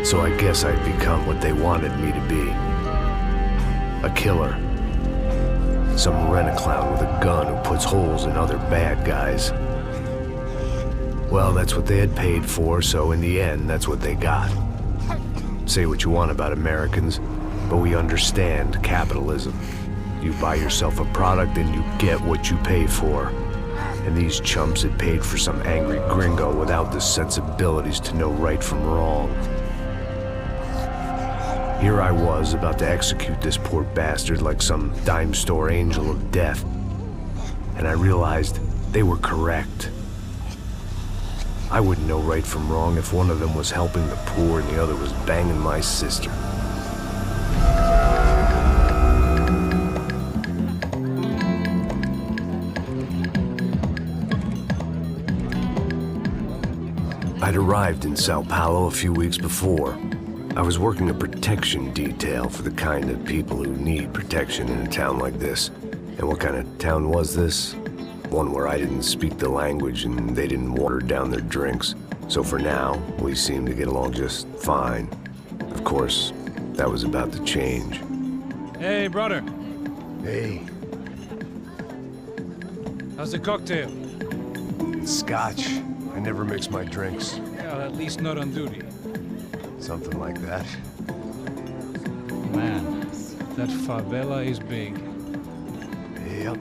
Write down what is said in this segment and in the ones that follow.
So I guess I'd become what they wanted me to be. A killer. Some rent-a-clown with a gun who puts holes in other bad guys. Well, that's what they had paid for, so in the end, that's what they got. Say what you want about Americans, but we understand capitalism. You buy yourself a product and you get what you pay for. And these chumps had paid for some angry gringo without the sensibilities to know right from wrong. Here I was, about to execute this poor bastard like some dime store angel of death. And I realized they were correct. I wouldn't know right from wrong if one of them was helping the poor and the other was banging my sister. I'd arrived in Sao Paulo a few weeks before. I was working a protection detail for the kind of people who need protection in a town like this. And what kind of town was this? One where I didn't speak the language and they didn't water down their drinks. So for now, we seemed to get along just fine. Of course, that was about to change. Hey, brother. Hey. How's the cocktail? Scotch. I never mix my drinks. Well, at least not on duty. Something like that. Man, that favela is big. Yep.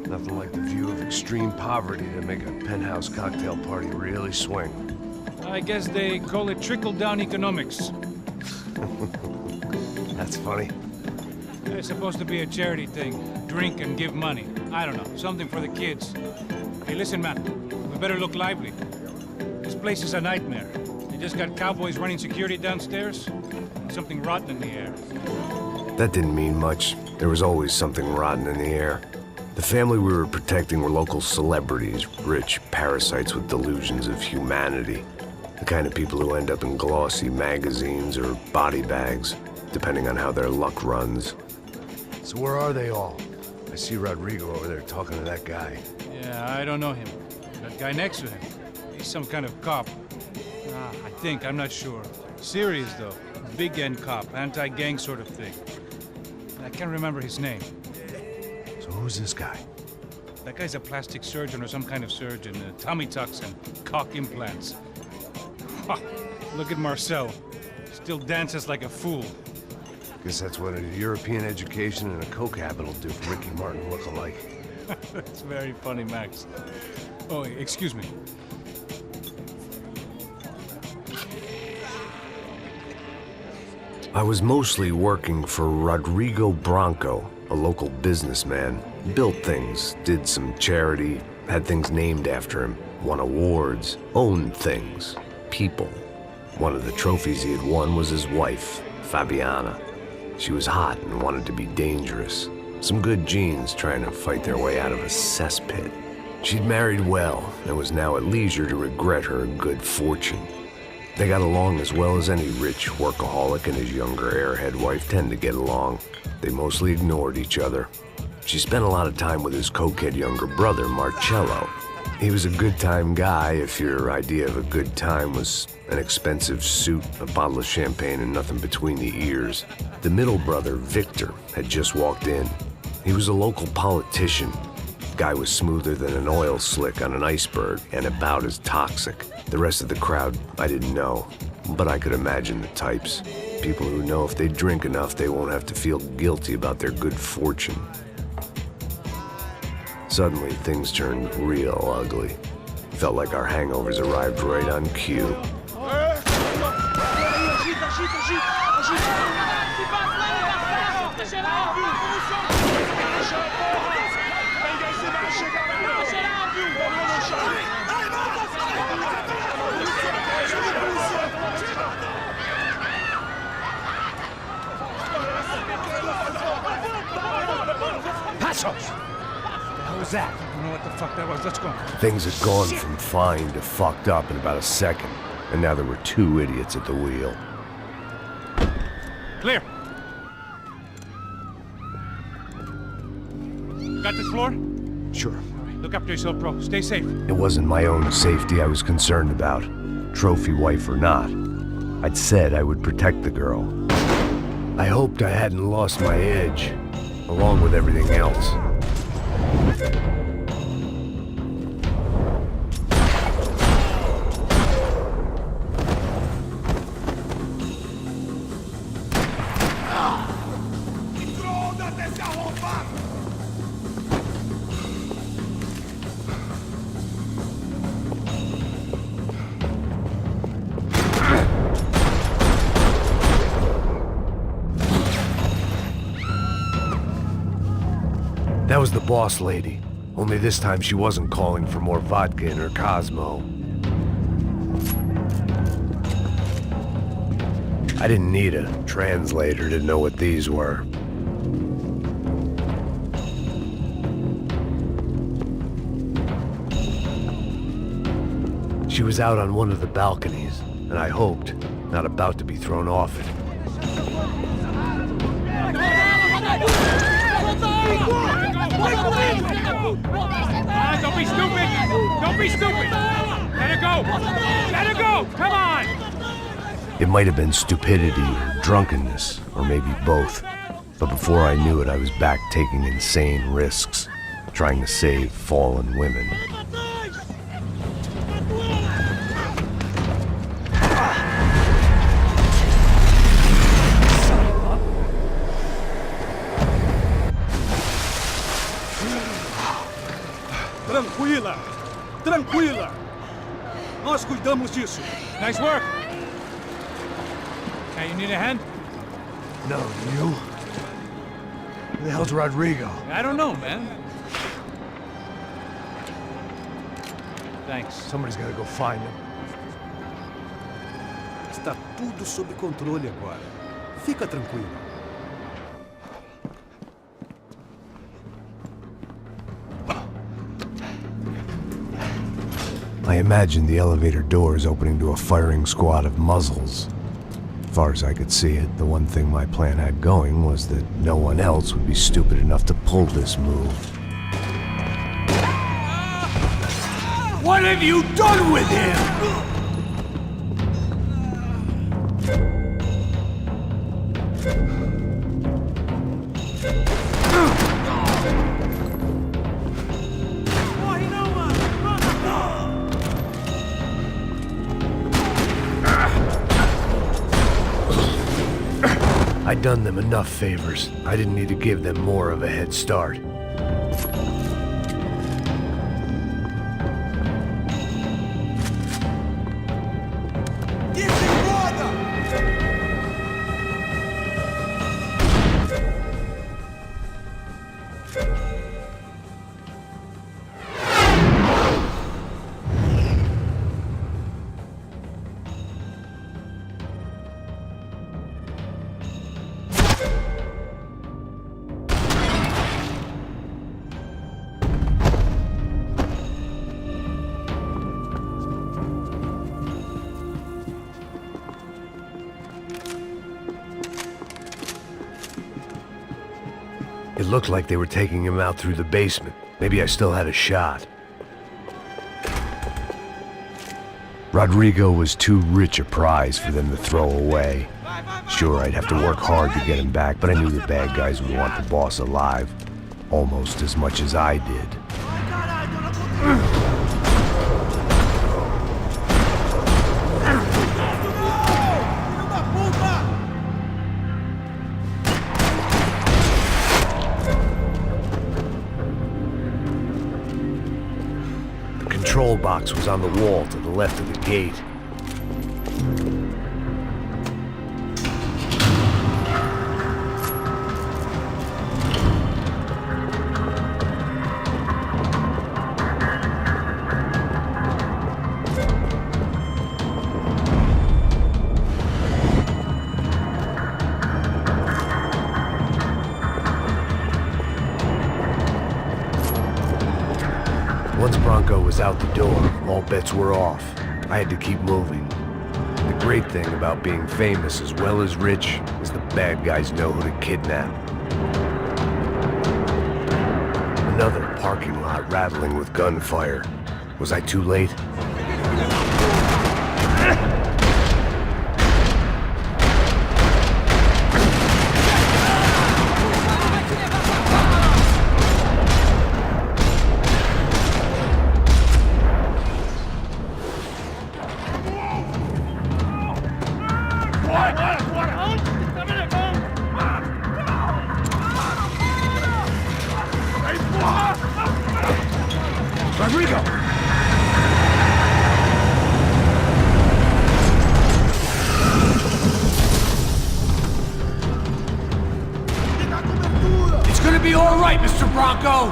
Nothing like the view of extreme poverty to make a penthouse cocktail party really swing. I guess they call it trickle-down economics. That's funny. It's supposed to be a charity thing. Drink and give money. I don't know, something for the kids. Hey, listen, man. We better look lively. This place is a nightmare. They just got cowboys running security downstairs. Something rotten in the air. That didn't mean much. There was always something rotten in the air. The family we were protecting were local celebrities, rich parasites with delusions of humanity. The kind of people who end up in glossy magazines or body bags, depending on how their luck runs. So where are they all? I see Rodrigo over there talking to that guy. Yeah, I don't know him. That guy next to him, he's some kind of cop. I think, I'm not sure. Serious, though. Big-end cop, anti-gang sort of thing. I can't remember his name. So who's this guy? That guy's a plastic surgeon or some kind of surgeon. Tummy tucks and cock implants. Look at Marcel. Still dances like a fool. Guess that's what a European education and a coke habit will do for Ricky Martin look-alike. That's very funny, Max. Oh, excuse me. I was mostly working for Rodrigo Branco, a local businessman. Built things, did some charity, had things named after him, won awards, owned things, people. One of the trophies he had won was his wife, Fabiana. She was hot and wanted to be dangerous. Some good genes trying to fight their way out of a cesspit. She'd married well and was now at leisure to regret her good fortune. They got along as well as any rich workaholic and his younger airhead wife tend to get along. They mostly ignored each other. She spent a lot of time with his cokehead younger brother, Marcello. He was a good-time guy if your idea of a good time was an expensive suit, a bottle of champagne, and nothing between the ears. The middle brother, Victor, had just walked in. He was a local politician. Guy was smoother than an oil slick on an iceberg and about as toxic. The rest of the crowd, I didn't know, but I could imagine the types. People who know if they drink enough, they won't have to feel guilty about their good fortune. Suddenly, things turned real ugly. Felt like our hangovers arrived right on cue. What was that? I don't know what the fuck that was. Let's go. Things had gone from fine to fucked up in about a second, and now there were two idiots at the wheel. Clear. Got this floor? Sure. All right, look after yourself, bro. Stay safe. It wasn't my own safety I was concerned about, trophy wife or not. I'd said I would protect the girl. I hoped I hadn't lost my edge, along with everything else. That was the boss lady, only this time she wasn't calling for more vodka in her Cosmo. I didn't need a translator to know what these were. She was out on one of the balconies, and I hoped, not about to be thrown off it. Don't be stupid! Don't be stupid! Let her go! Let her go! Come on! It might have been stupidity or drunkenness, or maybe both. But before I knew it, I was back taking insane risks, trying to save fallen women. Tranquila! Tranquila! Nós cuidamos disso. Nice work! Hey, you need a hand? No, you? Who the hell's Rodrigo? I don't know, man. Thanks. Somebody's gotta go find him. Está tudo sob controle agora. Fica tranquilo. I imagined the elevator doors opening to a firing squad of muzzles. As far as I could see it, the one thing my plan had going was that no one else would be stupid enough to pull this move. What have you done with him? I'd done them enough favors. I didn't need to give them more of a head start. It looked like they were taking him out through the basement. Maybe I still had a shot. Rodrigo was too rich a prize for them to throw away. Sure, I'd have to work hard to get him back, but I knew the bad guys would want the boss alive, almost as much as I did. The control box was on the wall to the left of the gate. Once Bronco was out the door, all bets were off. I had to keep moving. The great thing about being famous as well as rich is the bad guys know who to kidnap. Another parking lot rattling with gunfire. Was I too late? Rodrigo! It's gonna be all right, Mr. Bronco!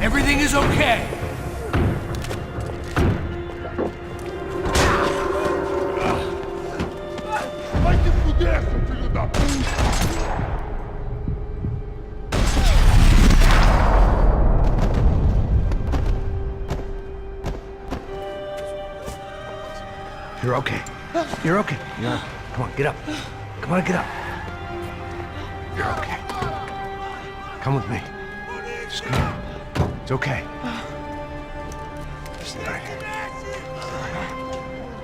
Everything is okay. Vai te fuder, seu filho da puta! You're okay. You're okay. Yeah. Come on, get up. Come on, get up. You're okay. Come with me. Just come. It's okay. Just right here.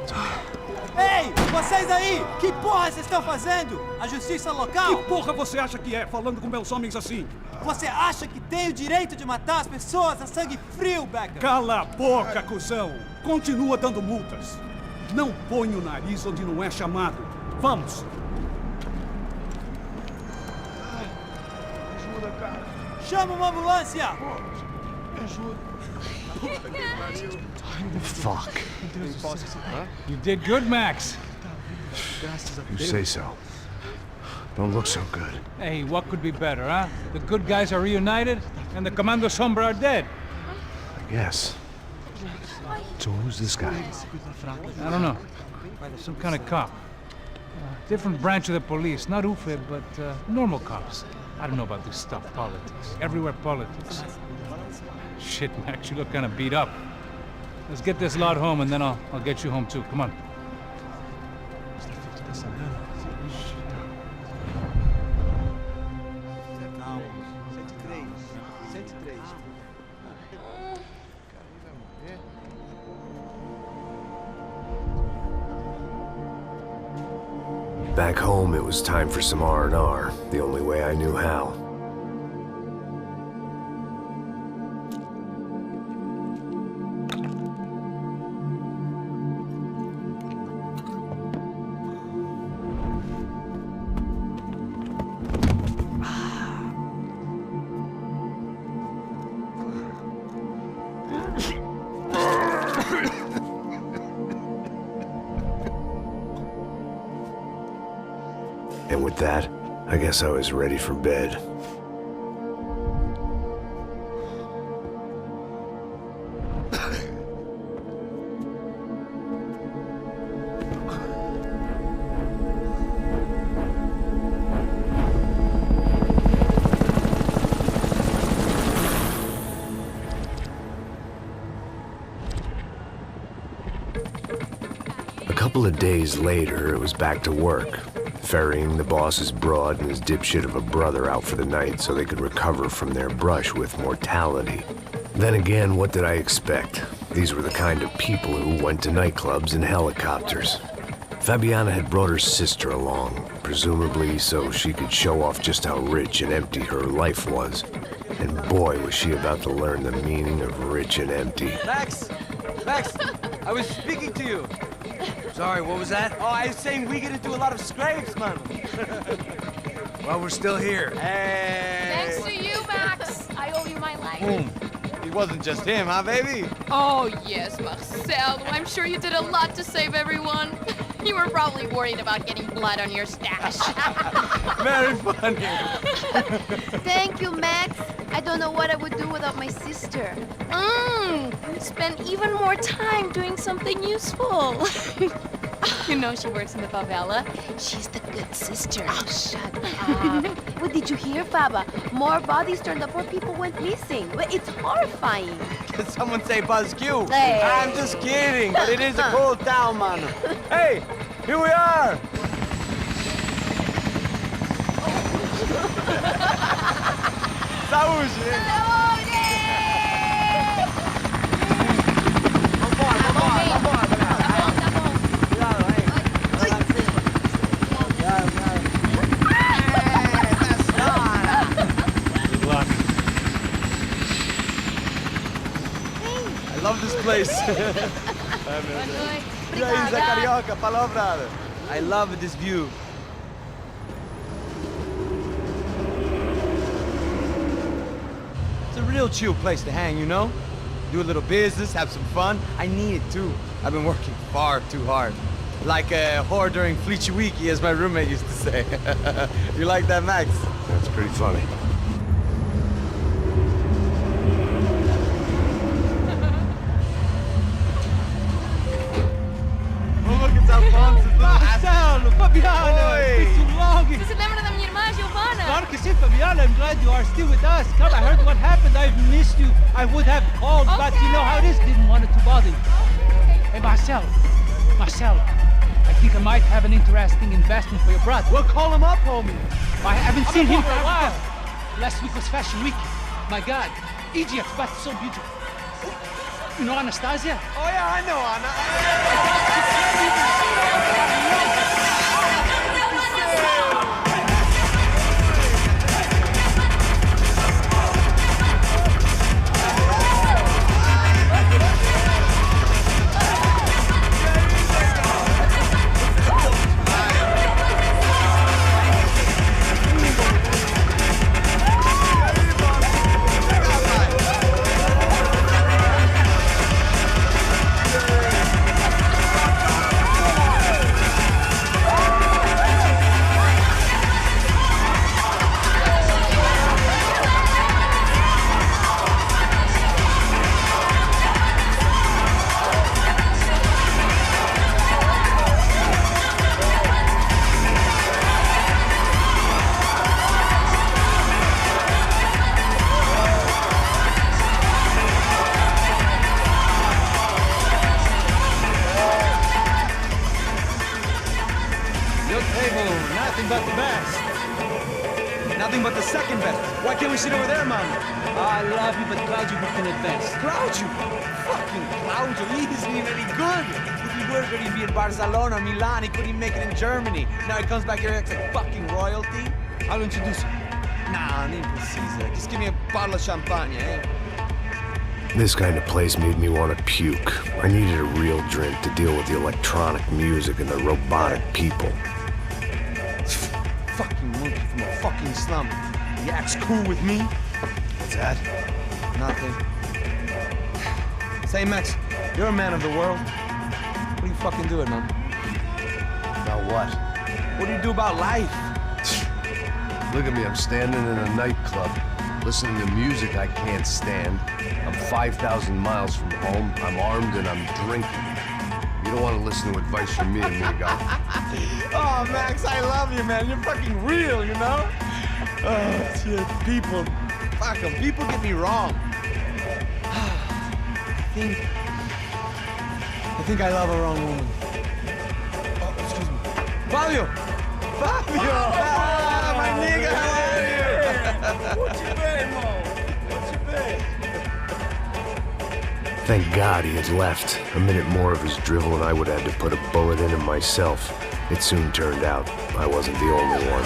It's okay. Ei, vocês aí! Que porra vocês estão fazendo? A justiça local? Que porra você acha que é, falando com meus homens assim? Você acha que tem o direito de matar as pessoas a sangue frio, Becker? Cala a boca, cuzão! Continua dando multas. Não põe o nariz onde não é chamado. Vamos! Chama uma ambulância! Fuck. You did good, Max. You say so. Don't look so good. Hey, what could be better, huh? The good guys are reunited, and the Commando Sombra are dead. I guess. So who's this guy? I don't know. Some kind of cop. Different branch of the police. Not UFE, but normal cops. I don't know about this stuff, politics. Everywhere politics. Shit, Max, you look kind of beat up. Let's get this lot home, and then I'll get you home too. Come on. Back home, it was time for some R&R, the only way I knew how. And with that, I guess I was ready for bed. A couple of days later, it was back to work. Ferrying the boss's broad and his dipshit of a brother out for the night so they could recover from their brush with mortality. Then again, what did I expect? These were the kind of people who went to nightclubs in helicopters. Fabiana had brought her sister along, presumably so she could show off just how rich and empty her life was. And boy, was she about to learn the meaning of rich and empty. Max! Max! I was speaking to you! Sorry, what was that? Oh, I was saying we gotta do a lot of scrapes, man. Well, we're still here. Hey! Thanks to you, Max. I owe you my life. Boom. It wasn't just him, huh, baby? Oh, yes, Marcel. I'm sure you did a lot to save everyone. You were probably worried about getting blood on your stash. Very funny. Thank you, Max. I don't know what I would do without my sister. Spend even more time doing something useful. You know she works in the favela. She's the good sister. Oh, shut up. What did you hear, Faba? More bodies turned up where people went missing. It's horrifying. Did someone say Buzz Q? Hey. I'm just kidding, but it is a cold town, man. Hey, here we are. Saúde! I love this place. E aí, Zé Carioca, palavra. I love this view. It's a real chill place to hang, you know? Do a little business, have some fun. I need it too. I've been working far too hard. Like a whore during Fleechy Weeky, as my roommate used to say. You like that, Max? That's pretty funny. Oh, look, it's Alfonso. Marcelo, Fabiana, Oi. it's been too long. Você se lembra da minha irmã, Giovanna? Claro que sim, Fabiana. I'm glad you are still with us. Come, I heard what happened. I've missed you. I would have called, but you know how it is. Didn't want it to bother you. Hey, Marcelo. Marcelo, I think I might have an interesting investment for your brother. Well, call him up, homie. I haven't seen him for a while. Last week was Fashion Week. My God, Egypt, but so beautiful. You know Anastasia? Oh, yeah, I know, Anna. Nothing but the best. Nothing but the second best. Why can't we sit over there, man? I love you, but Claudio booked in advance. Claudio? Fucking Claudio, he isn't even any good. If he were good, he'd be in Barcelona, Milan, he couldn't make it in Germany. Now he comes back here and acts like fucking royalty. I'll introduce you. Nah, nem precisa. Just give me a bottle of champagne, eh? This kind of place made me want to puke. I needed a real drink to deal with the electronic music and the robotic people. Fucking monkey from a fucking slum. He acts cool with me. What's that? Nothing. Say, Max, you're a man of the world. What are you fucking doing, man? About what? What do you do about life? Look at me, I'm standing in a nightclub, listening to music I can't stand. I'm 5,000 miles from home, I'm armed and I'm drinking. You don't want to listen to advice from me, amigo. Oh, Max, I love you, man. You're fucking real, you know? Oh, shit. People. Fuck them. People get me wrong. I think I love a wrong woman. Oh, excuse me. Fabio! Fabio! Ah, my nigga, how are you? What you been, Mo? What you been? Thank God he had left. A minute more of his drivel and I would have had to put a bullet in him myself. It soon turned out I wasn't the only one.